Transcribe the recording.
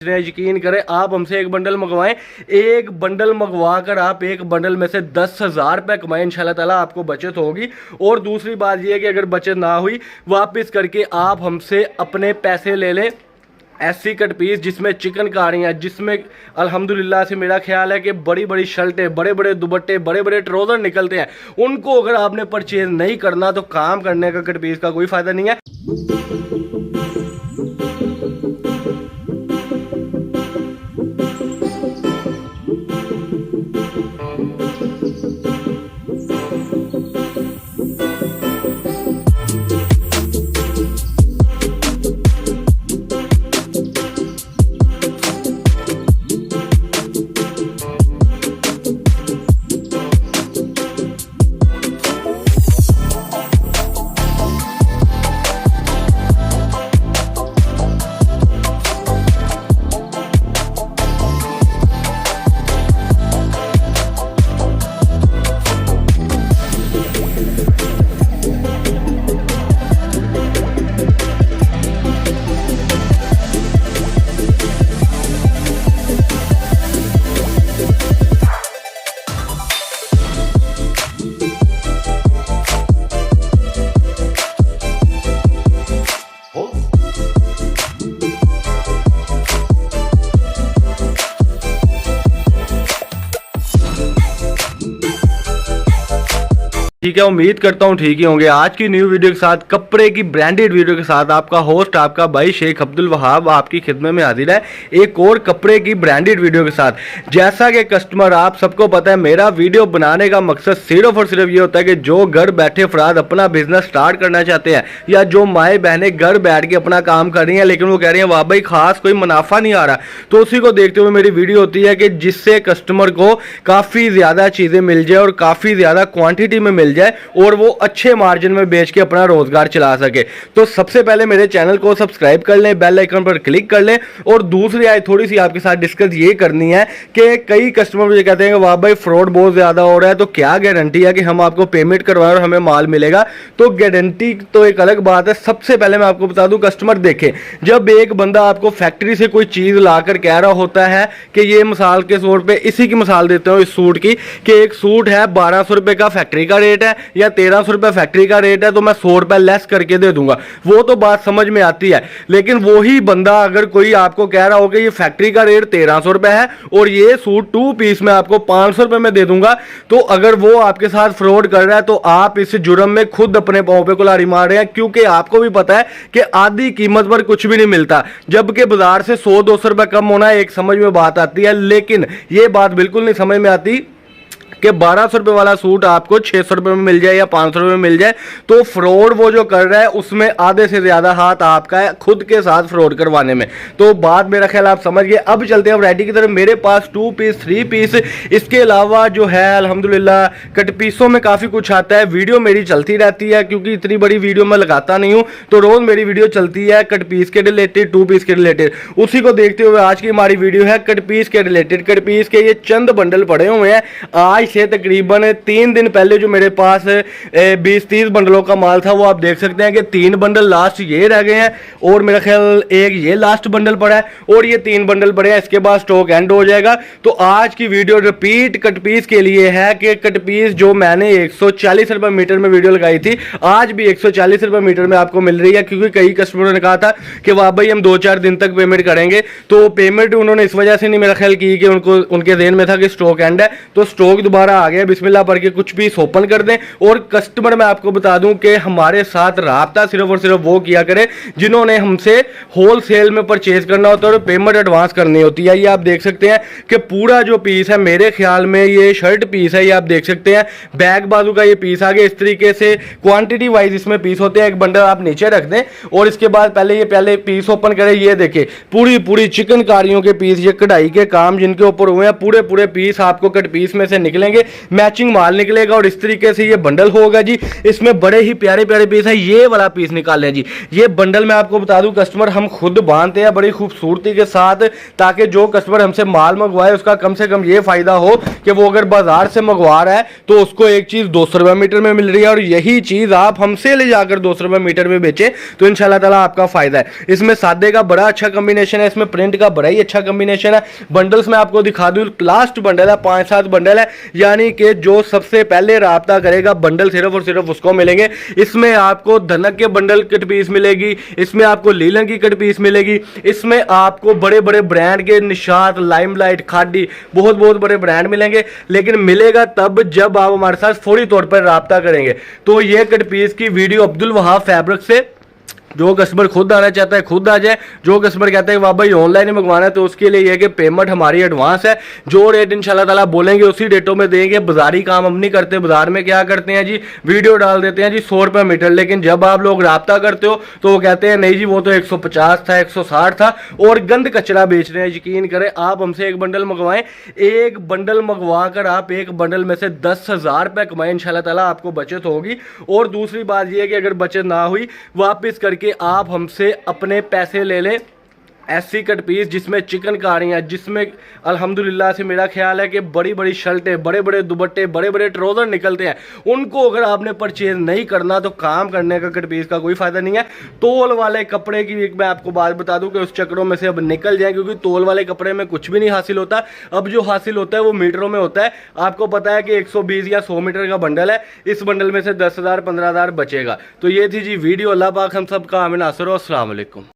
यकीन करें, आप हमसे एक बंडल मंगवाएं, एक बंडल मंगवा कर आप एक बंडल में से 10,000 रुपये कमाएं, इंशाल्लाह ताला आपको बचत होगी। और दूसरी बात यह है कि अगर बचत ना हुई, वापस करके आप हमसे अपने पैसे ले लें। ऐसी कट पीस जिसमें चिकनकारियाँ, जिसमें अल्हम्दुलिल्लाह से मेरा ख्याल है कि बड़ी बड़ी शर्टें, बड़े बड़े दुपट्टे, बड़े बड़े ट्राउज़र निकलते हैं, उनको अगर आपने परचेज नहीं करना तो काम करने का कट पीस का कोई फ़ायदा नहीं है। ठीक है, उम्मीद करता हूँ ठीक ही होंगे। आज की न्यू वीडियो के साथ, कपड़े की ब्रांडेड वीडियो के साथ आपका होस्ट, आपका भाई शेख अब्दुल वहाब आपकी खिदमत में हाजिर है एक और कपड़े की ब्रांडेड वीडियो के साथ। जैसा कि कस्टमर, आप सबको पता है, मेरा वीडियो बनाने का मकसद सिर्फ और सिर्फ ये होता है कि जो घर बैठे अफराद अपना बिजनेस स्टार्ट करना चाहते हैं, या जो माएँ बहनें घर बैठ के अपना काम कर रही हैं लेकिन वो कह रही हैं वाह भाई खास कोई मुनाफा नहीं आ रहा, तो उसी को देखते हुए मेरी वीडियो होती है कि जिससे कस्टमर को काफ़ी ज़्यादा चीज़ें मिल जाए और काफ़ी ज़्यादा क्वान्टिटी में मिल जाए और वो अच्छे मार्जिन में बेच के अपना रोजगार चला सके। तो सबसे पहले मेरे चैनल को सब्सक्राइब कर लें, बेल आइकन पर क्लिक कर लें। और दूसरी आज थोड़ी सी आपके साथ डिस्कस ये करनी है कि कई कस्टमर मुझे कहते हैं कि वाह भाई फ्रॉड बहुत ज़्यादा हो रहा है, तो क्या गारंटी है कि हम आपको पेमेंट करवाएं और हमें माल मिलेगा। तो गारंटी तो एक अलग बात है। सबसे पहले मैं आपको बता दूं, कस्टमर देखें, जब एक बंदा आपको फैक्ट्री से कोई चीज़ लाकर कह रहा होता है कि ये मिसाल के तौर पे, इसी की मिसाल देते हो इस सूट की, कि एक सूट है 1200 रुपये का फैक्ट्री का रेट है या 1300 रुपये फैक्ट्री का रेट है, तो मैं 100 रुपये लेस करके दे दूंगा, वो तो बात समझ में आती है। लेकिन वही बंदा अगर कोई आपको कह रहा हो कि ये फैक्ट्री का रेट 1300 रुपये है और ये सूट 2 पीस में आपको 500 रुपये में दे दूंगा, तो अगर वो आपके साथ फ्रॉड कर रहा है तो आप इस जुर्म में खुद अपने पांव पे कुल्हाड़ी मार रहे हैं। क्योंकि आपको भी पता है कि आधी कीमत पर कुछ भी नहीं मिलता, जबकि बाजार से 100-200 रुपये कम होना एक समझ में बात आती है, लेकिन ये बात बिल्कुल नहीं समझ में आती कि 1200 रुपये वाला सूट आपको 600 रुपये में मिल जाए या 500 रुपये में मिल जाए। तो फ्रॉड वो जो कर रहा है उसमें आधे से ज़्यादा हाथ आपका है खुद के साथ फ्रॉड करवाने में। तो बात मेरा ख्याल आप समझ गए। अब चलते हैं वैरायटी की तरफ। मेरे पास 2 पीस, 3 पीस, इसके अलावा जो है अल्हम्दुलिल्लाह कट पीसों में काफ़ी कुछ आता है। वीडियो मेरी चलती रहती है क्योंकि इतनी बड़ी वीडियो मैं लगाता नहीं हूँ, तो रोज़ मेरी वीडियो चलती है कट पीस के रिलेटेड, 2 पीस के रिलेटेड। उसी को देखते हुए आज की हमारी वीडियो है कट पीस के रिलेटेड। कट पीस के ये चंद बंडल पड़े हुए हैं। आज से तकरीबन 3 दिन पहले जो मेरे पास 20-30 बंडलों का माल था, वो आप देख सकते हैं कि 3 बंडल लास्ट ये रह गए हैं और मेरा ख्याल एक ये लास्ट बंडल पड़ा है और ये 3 बंडल पड़े हैं। इसके बाद स्टॉक एंड हो जाएगा। तो आज की वीडियो रिपीट कट पीस के लिए है कि कट पीस जो मैंने 140 रुपये मीटर में वीडियो लगाई थी, आज भी 140 रुपये मीटर में आपको मिल रही है। क्योंकि कई कस्टमरों ने कहा था कि वाह भाई हम 2-4 दिन तक पेमेंट करेंगे, तो पेमेंट उन्होंने इस वजह से नहीं मेरा ख्याल की कि उनके ज़हन में था कि स्टॉक एंड है। तो स्टॉक दोबारा आ गया, बिस्मिल्लाह पढ़ के कुछ पीस ओपन कर दें। और कस्टमर मैं आपको बता दूं कि हमारे साथ राब्ता सिर्फ और सिर्फ वो किया करे जिन्होंने हमसे होलसेल में परचेज करना होता है और पेमेंट एडवांस करनी होती है। ये आप देख सकते हैं कि पूरा जो पीस है, मेरे ख्याल में ये शर्ट पीस है, ये आप देख सकते हैं बैक बाजू का ये पीस आ गया। इस तरीके से क्वांटिटी वाइज इसमें पीस होते हैं। एक बंडल आप नीचे रख दें और इसके बाद पहले पीस ओपन करें। ये देखें पूरी चिकनकारियों के पीस, ये कढ़ाई के काम जिनके ऊपर हुए हैं, पूरे पीस आपको कट पीस में से निकलेंगे। मिलेंगे, मैचिंग माल निकलेगा और इस तरीके से ये बंडल होगा जी। इसमें बड़े ही प्यारे प्यारे पीस है, ये वाला पीस निकाल लें जी। ये बंडल मैं आपको बता दूं कस्टमर हम खुद बांधते हैं बड़ी खूबसूरती के साथ, ताकि जो कस्टमर हमसे माल मंगवाए उसका कम से कम ये फायदा हो कि वो अगर बाजार से मंगवा रहा है तो उसको एक चीज 200 रुपए मीटर में मिल रही है और यही चीज आप हमसे ले जाकर 200 रुपए मीटर में बेचे तो इंशाल्लाह ताला आपका फायदा है। इसमें सादे का बड़ा अच्छा कॉम्बिनेशन है, इसमें प्रिंट का बड़ा ही अच्छा कॉम्बिनेशन है। बंडल्स में आपको दिखा दूं, लास्ट बंडल है, 5-7 बंडल है, यानी कि जो सबसे पहले राब्ता करेगा बंडल सिर्फ और सिर्फ उसको मिलेंगे। इसमें आपको धनक के बंडल कट पीस मिलेगी, इसमें आपको लीलन की कट पीस मिलेगी, इसमें आपको बड़े बड़े ब्रांड के निशात, लाइमलाइट, खादी, बहुत बहुत बड़े ब्रांड मिलेंगे। लेकिन मिलेगा तब जब आप हमारे साथ फौरी तौर पर राब्ता करेंगे। तो ये कट पीस की वीडियो अब्दुल वहाब फैब्रिक से, जो कस्टमर खुद आना चाहता है खुद आ जाए, जो कस्टमर कहता है कि बाबा ये ऑनलाइन ही मंगवाना है तो उसके लिए यह कि पेमेंट हमारी एडवांस है, जो रेट इंशाल्लाह ताला बोलेंगे उसी डेटों में देंगे। बाजारी काम हम नहीं करते, बाजार में क्या करते हैं जी, वीडियो डाल देते हैं जी 100 रुपये मीटर, लेकिन जब आप लोग राब्ता करते हो तो वो कहते हैं नहीं जी वो तो 150 था, 160 था और गंद कचरा बेच रहे हैं। यकीन करें, आप हमसे एक बंडल मंगवाएं, एक बंडल मंगवा कर आप एक बंडल में से 10,000 रुपये कमाएं, इंशाल्लाह ताला आपको बचत होगी। और दूसरी बात यह है कि अगर बचत ना हुई वापस करके आप हमसे अपने पैसे ले लें। ऐसी कट पीस जिसमें चिकनकारियाँ, जिसमें अल्हम्दुलिल्लाह से मेरा ख्याल है कि बड़ी बड़ी शर्टें, बड़े बड़े दुपट्टे, बड़े बड़े ट्राउज़र निकलते हैं, उनको अगर आपने परचेज नहीं करना तो काम करने का कट पीस का कोई फ़ायदा नहीं है। तोल वाले कपड़े की एक मैं आपको बात बता दूं कि उस चक्रों में से अब निकल जाए, क्योंकि तोल वाले कपड़े में कुछ भी नहीं हासिल होता। अब जो हासिल होता है वो मीटरों में होता है। आपको पता है कि 120 या 100 मीटर का बंडल है, इस बंडल में से 10,000 15,000 बचेगा। तो ये थी जी वीडियो। अल्लाह पाक हम सब का आमीन नासिर। अस्सलाम वालेकुम।